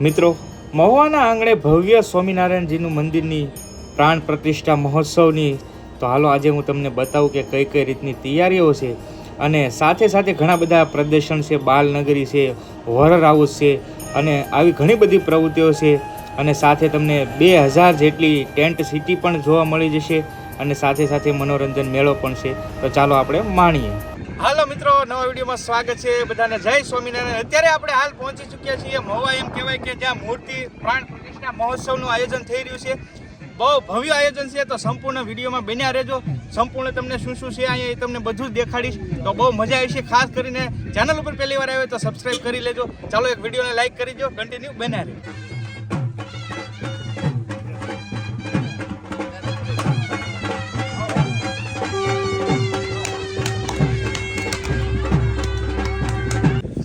મિત્રો, મહુવાના આંગણે ભવ્ય સ્વામિનારાયણજીનું મંદિરની પ્રાણ પ્રતિષ્ઠા મહોત્સવની તો હાલો આજે હું તમને બતાવું કે કઈ કઈ રીતની તૈયારીઓ છે અને સાથે સાથે ઘણા બધા પ્રદર્શન છે, બાલનગરી છે, હોરર હાઉસ છે અને આવી ઘણી બધી પ્રવૃત્તિઓ છે અને સાથે તમને 2000 જેટલી ટેન્ટ સિટી પણ જોવા મળી જશે અને સાથે સાથે મનોરંજન મેળો પણ છે. તો ચાલો આપણે માણીએ. હાલો મિત્રો, નવા વિડીયોમાં સ્વાગત છે બધાને. જય સ્વામિનારાયણ. અત્યારે આપણે હાલ પહોંચી ચૂક્યા છીએ મહુવા, એમ કહેવાય કે જ્યાં મૂર્તિ પ્રાણ પ્રતિષ્ઠા મહોત્સવનું આયોજન થઈ રહ્યું છે. બહુ ભવ્ય આયોજન છે, તો સંપૂર્ણ વિડીયોમાં બન્યા રહેજો. સંપૂર્ણ તમને શું શું છે અહીંયા એ તમને બધું જ દેખાડીશ, તો બહુ મજા આવશે. ખાસ કરીને ચેનલ ઉપર પહેલી વાર આવે તો સબસ્ક્રાઈબ કરી લેજો. ચાલો એક વિડીયોને લાઈક કરી દો, કન્ટિન્યુ બન્યા રહેજો.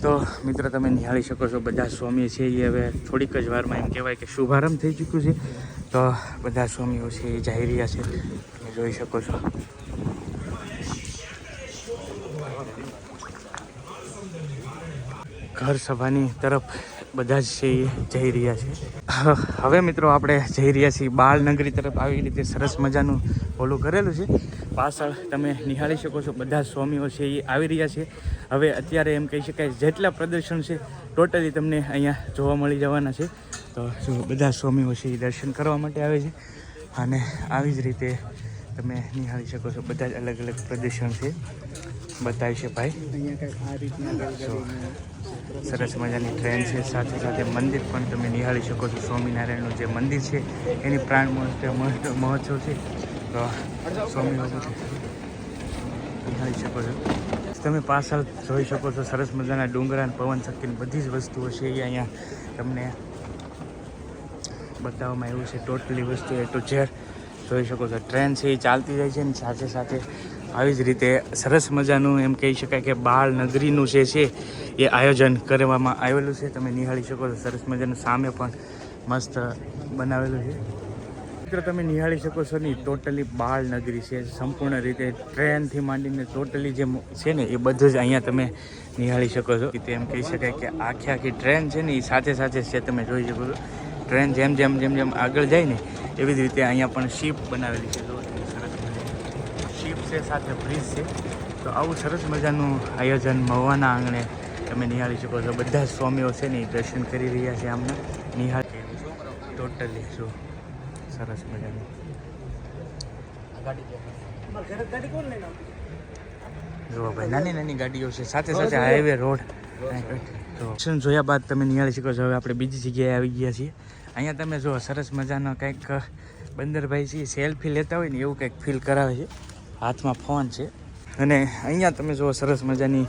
તો મિત્રો, તમે નિહાળી શકો છો બધા સ્વામી છે એ હવે થોડીક જ વારમાં એમ કહેવાય કે શુભારંભ થઈ ચૂક્યું છે. તો બધા સ્વામીઓ છે એ જઈ રહ્યા છે, તમે જોઈ શકો છો. ઘર સભાની તરફ બધા જ છે એ જઈ રહ્યા છે. હવે મિત્રો આપણે જઈ રહ્યા છીએ બાલનગરી તરફ. આવી રીતે સરસ મજાનું ઓલું કરેલું છે. પાછળ તમે નિહાળી શકો છો બધા સ્વામીઓ છે એ આવી રહ્યા છે. હવે અત્યારે એમ કહી શકાય જેટલા પ્રદર્શન છે ટોટલી તમને અહીંયા જોવા મળી જવાના છે. તો જો બધા સ્વામીઓ છે એ દર્શન કરવા માટે આવે છે અને આવી જ રીતે તમે નિહાળી શકો છો. બધા જ અલગ અલગ પ્રદર્શન છે બતાવી છે ભાઈ. અહીંયા આ રીતના સરસ મજાની ટ્રેન છે. સાથે સાથે મંદિર પણ તમે નિહાળી શકો છો. સ્વામિનારાયણનું જે મંદિર છે એની પ્રાણ મહોત્સવ છે. તો સ્વામીઓ નિહાળી શકો છો. તમે પાછળ જોઈ શકો છો સરસ મજાના ડુંગરા અને પવન શક્તિની બધી જ વસ્તુઓ છે એ અહીંયા તમને બતાવવામાં આવ્યું છે. ટોટલી વસ્તુ એ ટુ ઝેડ જોઈ શકો છો. ટ્રેન છે એ ચાલતી જાય છે અને સાથે સાથે આવી જ રીતે સરસ મજાનું એમ કહી શકાય કે બાળનગરીનું જે છે એ આયોજન કરવામાં આવેલું છે. તમે નિહાળી શકો છો. સરસ મજાનું સામે પણ મસ્ત બનાવેલું છે. મિત્રો, તમે નિહાળી શકો છો ને ટોટલી બાળનગરી છે. સંપૂર્ણ રીતે ટ્રેનથી માંડીને ટોટલી જે છે ને એ બધું જ અહીંયા તમે નિહાળી શકો છો. એમ કહી શકાય કે આખી ટ્રેન છે ને એ સાથે સાથે છે. તમે જોઈ શકો છો ટ્રેન જેમ જેમ આગળ જાય ને એવી જ રીતે અહીંયા પણ શિપ બનાવેલી છે. શિપ છે, સાથે બ્રિજ છે. તો આવું સરસ મજાનું આયોજન મહુવાના આંગણે તમે નિહાળી શકો છો. બધા સ્વામીઓ છે ને એ દર્શન કરી રહ્યા છે. આમને નિહાળી ટોટલી શું સરસ મજાની જો ભાઈ, નાની નાની ગાડીઓ છે. સાથે સાથે હાઈવે રોડ તો જોયા બાદ તમે નિહાળી શકો છો. હવે આપણે બીજી જગ્યાએ આવી ગયા છીએ. અહીંયા તમે જો સરસ મજાનો કંઈક બંદરભાઈ છે સેલ્ફી લેતા હોય ને એવું કંઈક ફીલ કરાવે છે. હાથમાં ફોન છે અને અહીંયા તમે જો સરસ મજાની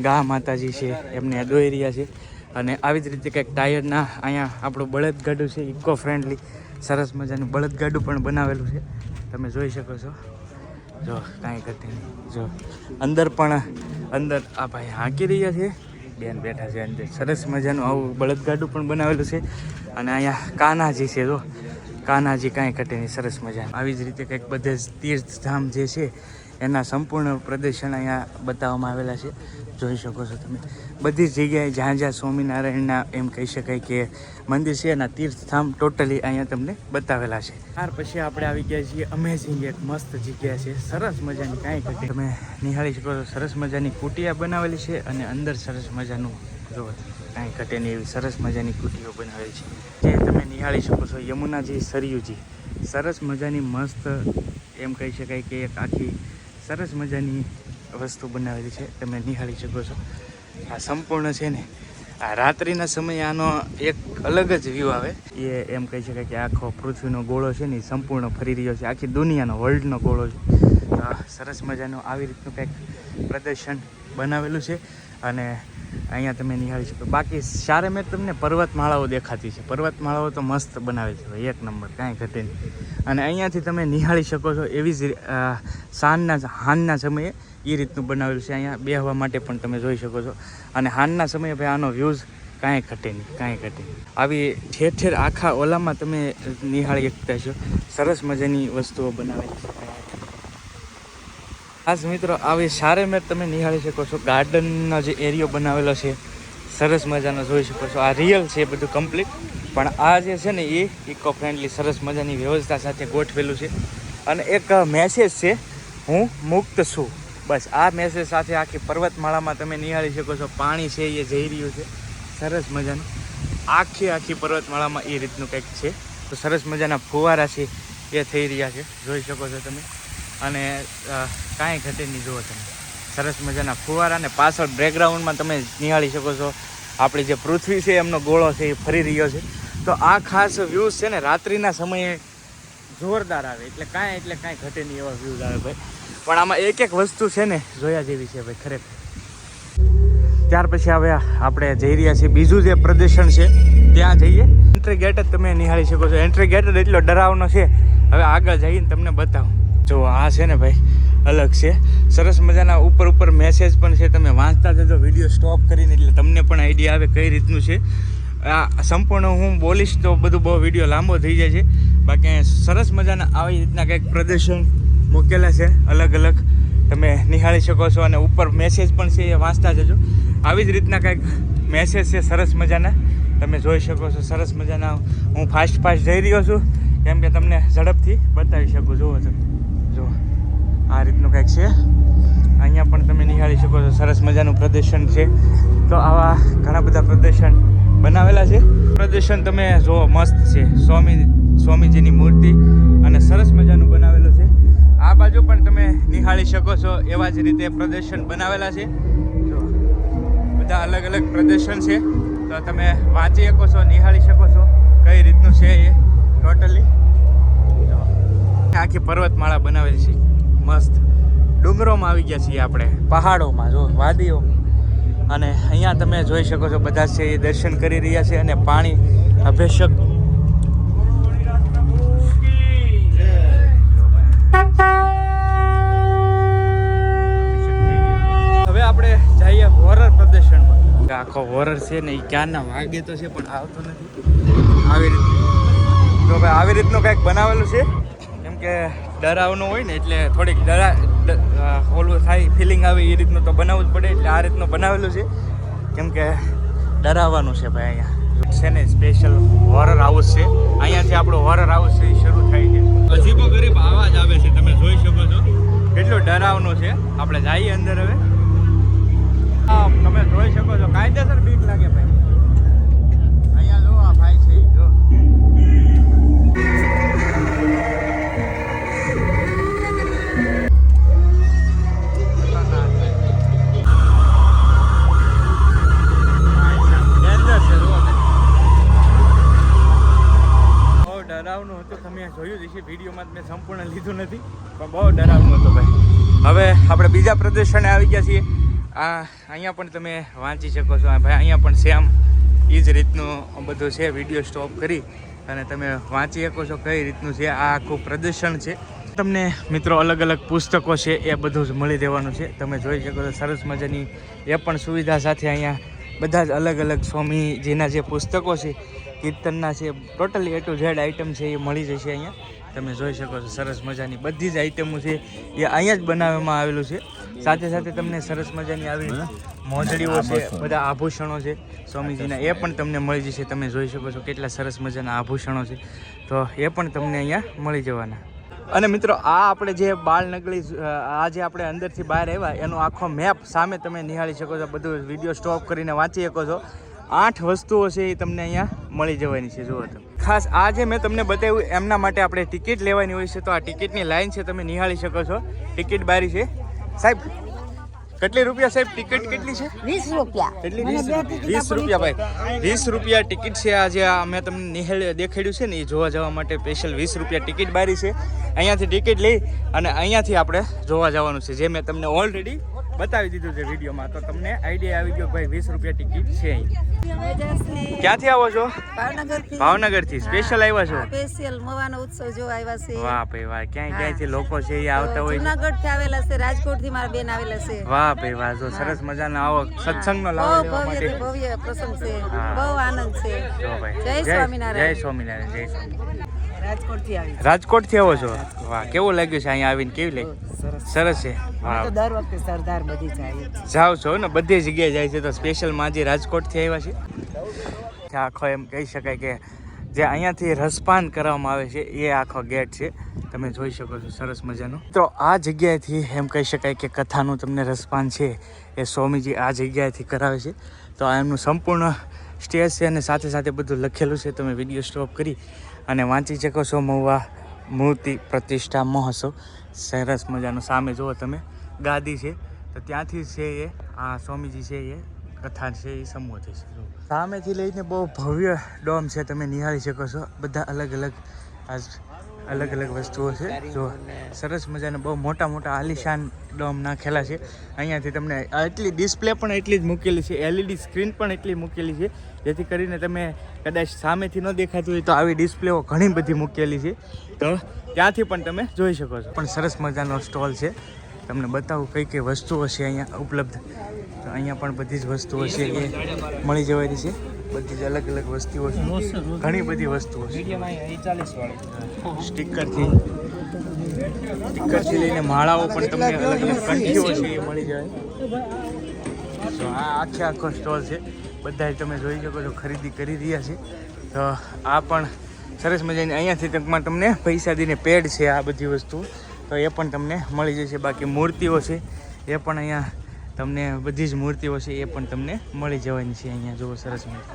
ગા માતાજી છે એમને દોઈ રહ્યા છે. અને આવી જ રીતે કંઈક ટાયરના અહીંયા આપણું બળદગાડું છે ઇકો ફ્રેન્ડલી સરસ મજાનું બળદગાડું પણ બનાવેલું છે. તમે જોઈ શકો છો. જો કાંઈ ઘટે નહીં. જો અંદર આ ભાઈ હાંકી રહ્યા છે, બેન બેઠા છે અંદર. સરસ મજાનું આવું બળદગાડું પણ બનાવેલું છે. અને અહીંયા કાનાજી છે. જો કાનાજી કાંઈ ઘટે નહીં, સરસ મજાનું. આવી જ રીતે કંઈક બધે તીર્થધામ જે છે એના સંપૂર્ણ પ્રદર્શન અહીંયા બતાવવામાં આવેલા છે. જોઈ શકો છો તમે. બધી જ જગ્યાએ જ્યાં જ્યાં સ્વામિનારાયણના એમ કહી શકાય કે મંદિર છે એના તીર્થધામ ટોટલી અહીંયા તમને બતાવેલા છે. ત્યાર પછી આપણે આવી ગયા છીએ અમેઝિંગ એક મસ્ત જગ્યા છે, સરસ મજાની કાંઈ ઘટે. તમે નિહાળી શકો છો. સરસ મજાની કુટિયા બનાવેલી છે અને અંદર સરસ મજાનું જો કાંઈ ઘટે નહીં એવી સરસ મજાની કુટીઓ બનાવેલી છે. જે તમે નિહાળી શકો છો યમુનાજી સરયુજી. સરસ મજાની મસ્ત એમ કહી શકાય કે એક આખી સરસ મજાની વસ્તુ બનાવેલી છે. તમે નિહાળી શકો છો. આ સંપૂર્ણ છે ને આ રાત્રિના સમયે આનો એક અલગ જ વ્યૂ આવે. એ એમ કહી શકાય કે આખો પૃથ્વીનો ગોળો છે ને એ સંપૂર્ણ ફરી રહ્યો છે. આખી દુનિયાનો વર્લ્ડનો ગોળો છે. સરસ મજાનું આવી રીતનું કંઈક પ્રદર્શન બનાવેલું છે. અને અહીંયા તમે નિહાળી શકો. બાકી સારે મેં તમને પર્વતમાળાઓ દેખાતી છે. પર્વતમાળાઓ તો મસ્ત બનાવે છે ભાઈ, એક નંબર, કાંઈ ઘટે નહીં. અને અહીંયાથી તમે નિહાળી શકો છો. એવી જ હાંજના સમયે એ રીતનું બનાવેલું છે. અહીંયા બેહવા માટે પણ તમે જોઈ શકો છો. અને હાંજના સમયે ભાઈ આનો વ્યૂઝ કાંઈ ઘટે નહીં, કાંઈ ઘટે નહીં. આવી ઠેર ઠેર આખા ઓલામાં તમે નિહાળી શકતા છો. સરસ મજાની વસ્તુઓ બનાવેલી છે. ખાસ મિત્રો આવી સારે મેં તમે નિહાળી શકો છો. ગાર્ડનનો જે એરિયો બનાવેલો છે સરસ મજાનો જોઈ શકો છો. આ રિયલ છે બધું કમ્પ્લીટ, પણ આ જે છે ને એ ઇકો ફ્રેન્ડલી સરસ મજાની વ્યવસ્થા સાથે ગોઠવેલું છે. અને એક મેસેજ છે, હું મુક્ત છું. બસ આ મેસેજ સાથે આખી પર્વતમાળામાં તમે નિહાળી શકો છો. પાણી છે એ જઈ રહ્યું છે સરસ મજાનું આખી પર્વતમાળામાં એ રીતનું કંઈક છે. તો સરસ મજાના ફુવારા છે એ થઈ રહ્યા છે, જોઈ શકો છો તમે. અને કાંઈ ઘટે નહીં, જુઓ તમે સરસ મજાના ફુવારા. અને પાછળ બેકગ્રાઉન્ડમાં તમે નિહાળી શકો છો આપણી જે પૃથ્વી છે એમનો ગોળો છે એ ફરી રહ્યો છે. તો આ ખાસ વ્યૂઝ છે ને રાત્રિના સમયે જોરદાર આવે, એટલે કાંઈ ઘટે નહીં એવા વ્યૂઝ આવે ભાઈ. પણ આમાં એક વસ્તુ છે ને જોયા જેવી છે ભાઈ ખરેખર. ત્યાર પછી હવે આપણે જઈ રહ્યા છીએ બીજું જે પ્રદર્શન છે ત્યાં જઈએ. એન્ટ્રી ગેટ જ તમે નિહાળી શકો છો. એન્ટ્રી ગેટ જ એટલો ડરાવનો છે. હવે આગળ જઈને તમને બતાવું. જો આ છે ને ભાઈ અલગ છે, સરસ મજાના ઉપર મેસેજ પણ છે. તમે વાંચતા જજો વિડીયો સ્ટોપ કરીને, એટલે તમને પણ આઈડિયા આવે કઈ રીતનું છે. આ સંપૂર્ણ હું બોલીશ તો બધું બહુ વિડીયો લાંબો થઈ જાય છે. બાકી સરસ મજાના આવી રીતના કંઈક પ્રદર્શન મૂકેલા છે અલગ તમે નિહાળી શકો છો. અને ઉપર મેસેજ પણ છે એ વાંચતા જજો. આવી જ રીતના કંઈક મેસેજ છે સરસ મજાના, તમે જોઈ શકો છો. સરસ મજાના હું ફાસ્ટ જઈ રહ્યો છું કેમ કે તમને ઝડપથી બતાવી શકું. જુઓ તમે, જુઓ આ રીતનું કંઈક છે. અહીંયા પણ તમે નિહાળી શકો છો. સરસ મજાનું પ્રદર્શન છે. તો આવા ઘણા બધા પ્રદર્શન બનાવેલા છે. પ્રદર્શન તમે જુઓ, મસ્ત છે. સ્વામીજીની મૂર્તિ અને સરસ મજાનું બનાવેલું છે. આ બાજુ પણ તમે નિહાળી શકો છો. એવા જ રીતે પ્રદર્શન બનાવેલા છે. જો બધા અલગ પ્રદર્શન છે. તો તમે વાંચી શકો છો, નિહાળી શકો છો કઈ રીતનું છે એ ટોટલી. આખી પર્વતમાળા બનાવેલી છે મસ્ત. ડુંગરોમાં આવી ગયા છીએ આપણે, પહાડોમાં, જો વાદીઓ. અને અહીંયા તમે જોઈ શકો છો બધા છે એ દર્શન કરી રહ્યા છે. અને પાણી અભિષેક હવે આપણે જઈએ હોરર પ્રદર્શનમાં. આખો હોરર છે ને એ ક્યારના વાગે તો છે પણ આવતો નથી. આવી રીતનું તો ભાઈ આવી રીતનું કંઈક બનાવેલું છે. કેમ કે ડરાવનું હોય ને એટલે થોડીક ઓલું થાય, ફિલિંગ આવે એ રીતનું તો બનાવવું જ પડે. એટલે આ રીતનું બનાવેલું છે કેમ કે ડરાવવાનું છે ભાઈ. અહીંયા છે ને સ્પેશિયલ હોરર હાઉસ છે. અહીંયાથી આપણું હોરર હાઉસ છે એ શરૂ થાય છે. અજીબો ગરીબ આવાજ આવે છે, તમે જોઈ શકો છો કેટલું ડરાવનું છે. આપણે જઈએ અંદર હવે. તમે જોઈ શકો છો કાયદેસર બીક લાગે ભાઈ. અહીંયા લો આ ભાઈ છે જો. ડરાવનું હતું, તમે જોયું જ છે વિડીયોમાં. મેં સંપૂર્ણ લીધું નથી પણ બહુ ડરાવનું હતું ભાઈ. હવે આપણે બીજા પ્રદર્શને આવી ગયા છીએ. અહીંયા પણ તમે વાંચી શકો છો ભાઈ. અહીંયા પણ સેમ એ જ રીતનું બધું છે. વિડીયો સ્ટોપ કરી અને તમે વાંચી શકો છો કઈ રીતનું છે. આ આખું પ્રદર્શન છે. તમને મિત્રો અલગ પુસ્તકો છે એ બધું જ મળી રહેવાનું છે. તમે જોઈ શકો છો સરસ મજાની એ પણ સુવિધા સાથે. અહીંયા બધા જ અલગ સ્વામીજીના જે પુસ્તકો છે, કીર્તનના છે, totally A to Z item છે એ મળી જશે અહીંયા. તમે જોઈ શકો છો સરસ મજાની બધી જ આઈટમો છે એ અહીંયા જ બનાવવામાં આવેલું છે. સાથે તમને સરસ મજાની આવી મોજડીઓ છે, બધા આભૂષણો છે સ્વામીજીના, એ પણ તમને મળી જશે. તમે જોઈ શકો છો કેટલા સરસ મજાના આભૂષણો છે. તો એ પણ તમને અહીંયા મળી જવાના. અને મિત્રો આ આપણે જે બાળનગરી, આ જે આપણે અંદરથી બહાર આવ્યા એનો આખો મેપ સામે તમે નિહાળી શકો છો. બધું વિડીયો સ્ટોપ કરીને વાંચી શકો છો. 8 વસ્તુઓ છે એ તમને અહીંયા મળી જવાની છે. જુઓ તમે. ખાસ આ જે મેં તમને બતાવ્યું એમના માટે આપણે ટિકિટ લેવાની હોય છે. તો આ ટિકિટની લાઈન છે, તમે નિહાળી શકો છો. ટિકિટ બારી છે સાહેબ. કેટલી રૂપિયા સાહેબ? ટિકિટ કેટલી છે? 20 રૂપિયા. કેટલી? 20 રૂપિયા ભાઈ. 20 રૂપિયા ટિકિટ છે. આ જે મેં તમને દેખાડ્યું છે ને એ જોવા જવા માટે સ્પેશિયલ 20 રૂપિયા ટિકિટ બારી છે. અહીંયાથી ટિકિટ લઈ અને અહીંયાથી આપણે જોવા જવાનું છે, જે મેં તમને ઓલરેડી બતાવી દીધું છે વિડીયોમાં. તો તમને આઈડિયા આવી ગયો ભાઈ 20 રૂપિયા ટિકિટ છે અહીં. ક્યાંથી આવો છો? ભાવનગરથી સ્પેશિયલ આવ્યા છો? સ્પેશિયલ મવાનો ઉત્સવ જોવા આવ્યા છે. વાહ ભાઈ વાહ. ક્યાંથી લોકો છે એ આવતા હોય? જૂનાગઢ થી આવેલા છે, રાજકોટ થી મારા બેન આવેલા છે. વાહ ભાઈ વાહ. જો સરસ મજાનો આવો સત્સંગનો લાવો લેવા માટે ભવ્ય પ્રસંગ છે. બહુ આનંદ છે. જો ભાઈ જય સ્વામિનારાયણ. જય સ્વામિનારાયણ. જય સ્વામિનારાયણ. રાજકોટથી આવી રાજકોટથી આવો છો? વાહ, કેવું લાગ્યું છે અહીંયા આવીને? કેવી લાગી? સરસ છે. વાહ, તો દર વખતે સરદાર બધી જાય જ. જાઓ છો ને, બધી જગ્યાએ જાય છે, તો સ્પેશિયલમાં આજે રાજકોટથી આવ્યા છે. આખો એમ કહી શકાય કે જે અહીંયાથી રસપાન કરવામાં આવે છે એ આખો ગેટ છે, તમે જોઈ શકો છો, સરસ મજાનું. તો આ જગ્યાએથી એમ કહી શકાય કે કથાનું તમને રસપાન છે એ સ્વામીજી આ જગ્યાએથી કરાવે છે. તો આ એમનું સંપૂર્ણ સ્ટેજ છે અને સાથે સાથે બધું લખેલું છે. તમે વિડીયો સ્ટોપ કરી અને વાંચી શકો છો. મહુવા મૂર્તિ પ્રતિષ્ઠા મહોત્સવ, સરસ મજાનું. સામે જુઓ તમે ગાદી છે, તો ત્યાંથી છે એ આ સ્વામીજી છે એ કથા છે એ સંબોધે છે. સામેથી લઈને બહુ ભવ્ય ડોમ છે, તમે નિહાળી શકો છો. બધા અલગ અલગ વસ્તુઓ છે. જો સરસ મજાના બહુ મોટા મોટા આલિશાન ડોમ નાખેલા છે. અહીંયાથી તમને એટલી ડિસ્પ્લે પણ એટલી જ મૂકેલી છે, LED સ્ક્રીન પણ એટલી મૂકેલી છે, જેથી કરીને તમે કદાચ સામેથી ન દેખાતું હોય તો આવી ડિસ્પ્લેઓ ઘણી બધી મૂકેલી છે, તો ત્યાંથી પણ તમે જોઈ શકો છો. પણ સરસ મજાનો સ્ટોલ છે, તમને બતાવું કઈ કઈ વસ્તુઓ છે અહીંયા ઉપલબ્ધ. તો અહીંયા પણ બધી જ વસ્તુઓ છે એ મળી જવાની છે, બધી જ અલગ અલગ વસ્તુઓ છે, ઘણી બધી વસ્તુઓ છે. સ્ટીકરથી લઈને માળાઓ પણ તમને અલગ અલગ કંઠીઓ છે એ મળી જાય. તો આ આખો સ્ટોલ છે, બધા તમે જોઈ શકો છો ખરીદી કરી રહ્યા છે. તો આ પણ સરસ મજાની અહીંયાથી તમને પૈસા દઈને પેડ છે આ બધી વસ્તુ, તો એ પણ તમને મળી જશે. બાકી મૂર્તિઓ છે એ પણ અહીંયા તમને બધી જ મૂર્તિઓ છે એ પણ તમને મળી જવાની છે. અહીંયા જુઓ સરસ મજા,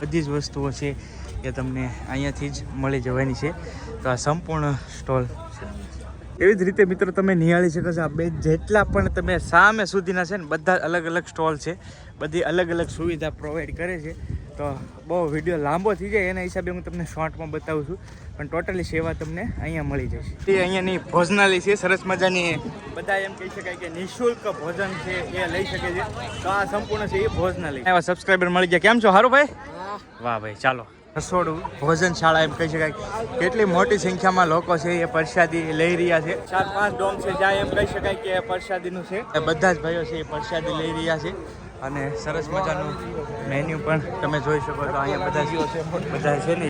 બધી જ વસ્તુઓ છે એ તમને અહીંયાથી જ મળી જવાની છે. તો આ સંપૂર્ણ સ્ટોલ છે. એવી જ રીતે મિત્રો તમે નિહાળી શકો છો, આ બે જેટલા પણ તમે સામે સુધીના છે ને બધા અલગ અલગ સ્ટોલ છે, બધી અલગ અલગ સુવિધા પ્રોવાઈડ કરે છે. તો બહુ વિડીયો લાંબો થઈ જાય એના હિસાબે હું તમને શોર્ટમાં બતાવું છું, પણ ટોટલી સેવા તમને અહીંયા મળી જશે. એ અહીંયાની ભોજનાલય છે, સરસ મજાની. બધા એમ કહી શકાય કે નિઃશુલ્ક ભોજન છે એ લઈ શકે છે. તો આ સંપૂર્ણ છે એ ભોજનાલય. એવા સબસ્ક્રાઈબર મળી ગયા. કેમ છો? સારું ભાઈ? વાહ ભાઈ, ચાલો. રસોડું ભોજનશાળા એમ કહી શકાય, કેટલી મોટી સંખ્યામાં લોકો છે એ પ્રસાદી લઈ રહ્યા છે. 4-5 ડોમ છે જ્યાં એમ કહી શકાય કે પ્રસાદીનું છે, બધા જ ભાઈઓ છે એ પ્રસાદી લઈ રહ્યા છે. અને સરસ મજાનું મેન્યુ પણ તમે જોઈ શકો છો. અહીંયા બધા છે ને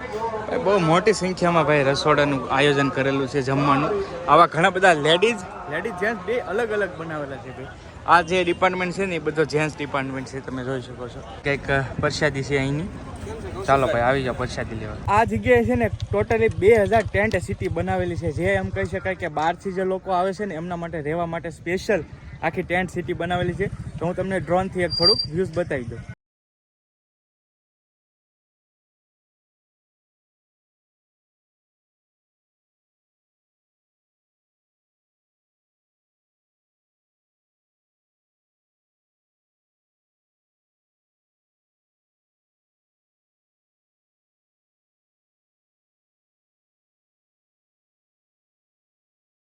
બહુ મોટી સંખ્યામાં ભાઈ રસોડાનું આયોજન કરેલું છે જમવાનું. આવા ઘણા બધા લેડીઝ જેન્ટ્સ બે અલગ અલગ બનાવેલા છે ભાઈ. આ જે ડિપાર્ટમેન્ટ છે ને એ બધો જેન્ટ્સ ડિપાર્ટમેન્ટ છે, તમે જોઈ શકો છો. કંઈક પ્રસાદી છે અહીંની. ચાલો ભાઈ આવી જાઓ પ્રસાદી લેવા. આ જગ્યાએ છે ને ટોટલી 2000 ટેન્ટ સિટી બનાવેલી છે, જે એમ કહી શકાય કે બહારથી જે લોકો આવે છે ને એમના માટે રહેવા માટે સ્પેશિયલ આખી ટેન્ટ સિટી બનાવેલી છે. તો હું તમને ડ્રોનથી એક થોડુંક વ્યૂઝ બતાવી દઉં.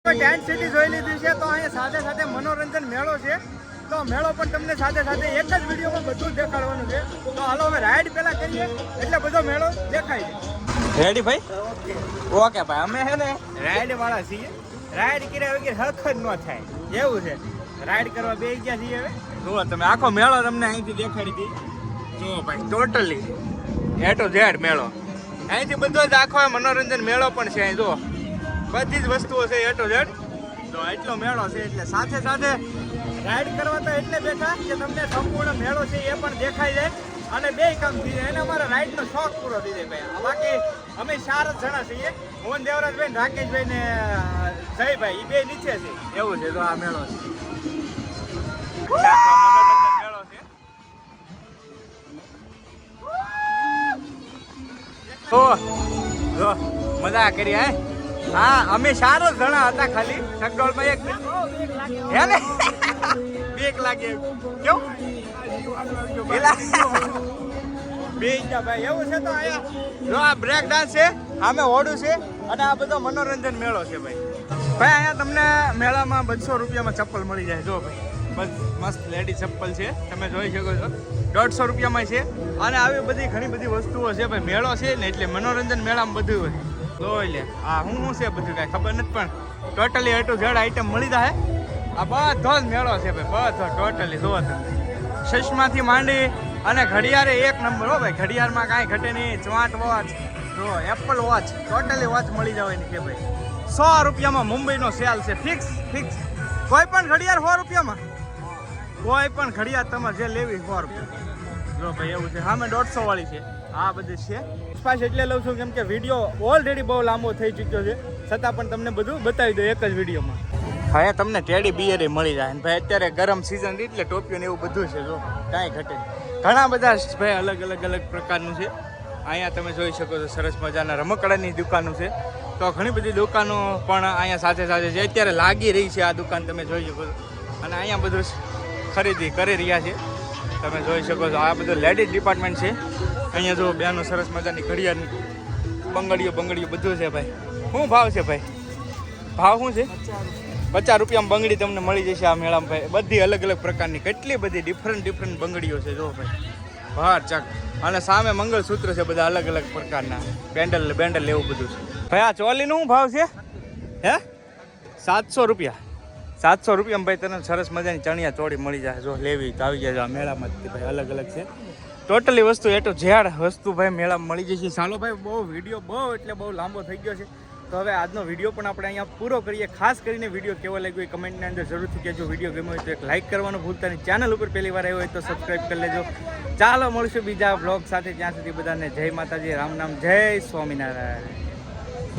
ટેન્ટ સિટી જોઈ લીધી છે, તો અહીંયા સાથે સાથે મનોરંજન મેળો છે. તો મેળો પણ તમને સાથે સાથે એક જ વિડીયોમાં બધું દેખાડવાનું છે. તો હાલો હવે રાઈડ પહેલા કરીએ એટલે બધો મેળો દેખાય છે. રેડી ભાઈ? ઓકે ભાઈ, અમે છે ને રાઈડ વાળા છીએ. રાઈડ કર્યા વગર હરખ જ ન થાય એવું છે. રાઈડ કરવા બે ગયા છીએ હવે. જુઓ તમે આખો મેળો તમને અહીંથી દેખાડી દી. જુઓ ભાઈ, ટોટલી A to Z મેળો. અહીંથી બધો જ આખો મનોરંજન મેળો પણ છે. અહીં જુઓ બધી જ વસ્તુઓ છે A to Z. તો એટલો મેળો છે એટલે સાથે સાથે રાઈડ કરવા તો એટલે બેઠા કે તમને સંપૂર્ણ મેળો છે એ પણ દેખાઈ જાય અને બે કામ થઈ જાય. એને અમારા રાઈડનો શોખ પૂરો થઈ જાય ભાઈ. બાકી અમે 4 જ જણા છીએ, મોહન દેવરાજભાઈ, રાકેશભાઈ ને જયભાઈ, એ બે નીચે છે. એવું છે. તો આ મેળો છે, મનોરંજન મેળો છે. તો મજા કરી હે. હા, અમે 4 જ જણા હતા ખાલી. સગડોળમાં એક હે ને 2 લાગે કેવું બે ગયા ભાઈ. એવું છે. તો અહીંયા જો આ બ્રેક ડાન્સ છે, આમે હોડું છે અને આ બધો મનોરંજન મેળો છે ભાઈ. ભાઈ અહીંયા તમને મેળામાં 200 રૂપિયામાં ચપ્પલ મળી જાય. જો ભાઈ બસ મસ્ત લેડી ચપ્પલ છે, તમે જોઈ શકો છો. 150 રૂપિયામાં છે. અને આવી બધી ઘણી બધી વસ્તુઓ છે ભાઈ. મેળો છે ને એટલે મનોરંજન મેળામાં બધું હોય. જોઈ લે આ હું છે બધું કાંઈ ખબર નથી, પણ totally A to Z item મળી જાય. આ બધો જ મેળો છે ભાઈ, બધો ટોટલી. જોવો તમે ચશ્માથી માંડી અને ઘડિયાળે એક નંબર હો ભાઈ, ઘડિયાળમાં કાંઈ ઘટે નહીં. સ્માર્ટ વોચ જો એપલ વોચ ટોટલી વોચ મળી જવાની કે ભાઈ 100 રૂપિયામાં મુંબઈનો સેલ છે. ફિક્સ કોઈ પણ ઘડિયાળ 100 રૂપિયામાં, કોઈ પણ ઘડિયાળ તમારે જે લેવી 100 રૂપિયા. જો ભાઈ એવું છે. સામે 150 વાળી છે. આ બધી છે પાછું એટલે લઉં છું કેમ કે વિડીયો ઓલરેડી બહુ લાંબો થઈ ચૂક્યો છે, છતાં પણ તમને બધું બતાવી દો એક જ વિડીયોમાં. હા તમને ટેડી બિયર મળી જાય ને ભાઈ, અત્યારે ગરમ સિઝન એટલે ટોપીઓ ને એવું બધું છે. જો કાંઈ ઘટે, ઘણા બધા ભાઈ અલગ પ્રકારનું છે. અહીંયા તમે જોઈ શકો છો સરસ મજાના રમકડાની દુકાનો છે. તો ઘણી બધી દુકાનો પણ અહીંયા સાથે છે. અત્યારે લાગી રહી છે આ દુકાન, તમે જોઈ શકો છો. અને અહીંયા બધું ખરીદી કરી રહ્યા છે, તમે જોઈ શકો છો. આ બધું લેડીઝ ડિપાર્ટમેન્ટ છે. અહીંયા જો બેનો સરસ મજાની ઘડિયાળની બંગડીઓ બધું છે ભાઈ. શું ભાવ છે ભાઈ? ભાવ શું છે? 50 રૂપિયામાં બંગડી તમને મળી જશે આ મેળામાં ભાઈ. બધી અલગ પ્રકારની કેટલી બધી ડિફરન્ટ બંગડીઓ છે જો ભાઈ. બહાર ચક અને સામે મંગળસૂત્ર છે બધા અલગ પ્રકારના. બેન્ડલ એવું બધું છે ભાઈ. આ ચોલીનો શું ભાવ છે? હે 700 રૂપિયા. 700 રૂપિયામાં ભાઈ તને સરસ મજાની ચણિયા ચોળી મળી જાય. જો લેવી તો આવી જાય આ મેળામાં ભાઈ. અલગ છે ટોટલી વસ્તુ, એ તો ઝેડ વસ્તુ ભાઈ મેળામાં મળી જશે. ચાલો ભાઈ, વિડીયો બહુ લાંબો થઈ ગયો છે. તો હવે આજનો વિડીયો પણ આપણે અહીંયા પૂરો કરીએ. ખાસ કરીને વિડીયો કેવો લાગ્યો એ કમેન્ટની અંદર જરૂરથી કહેજો. વિડીયો ગમ્યો હોય તો એક લાઇક કરવાનું ભૂલતા નહીં. ચેનલ ઉપર પહેલી વાર આવ્યો હોય તો સબસ્ક્રાઈબ કરી લેજો. ચાલો મળશું બીજા બ્લોગ સાથે. ત્યાં સુધી બધાને જય માતાજી, રામ નામ, જય સ્વામિનારાયણ.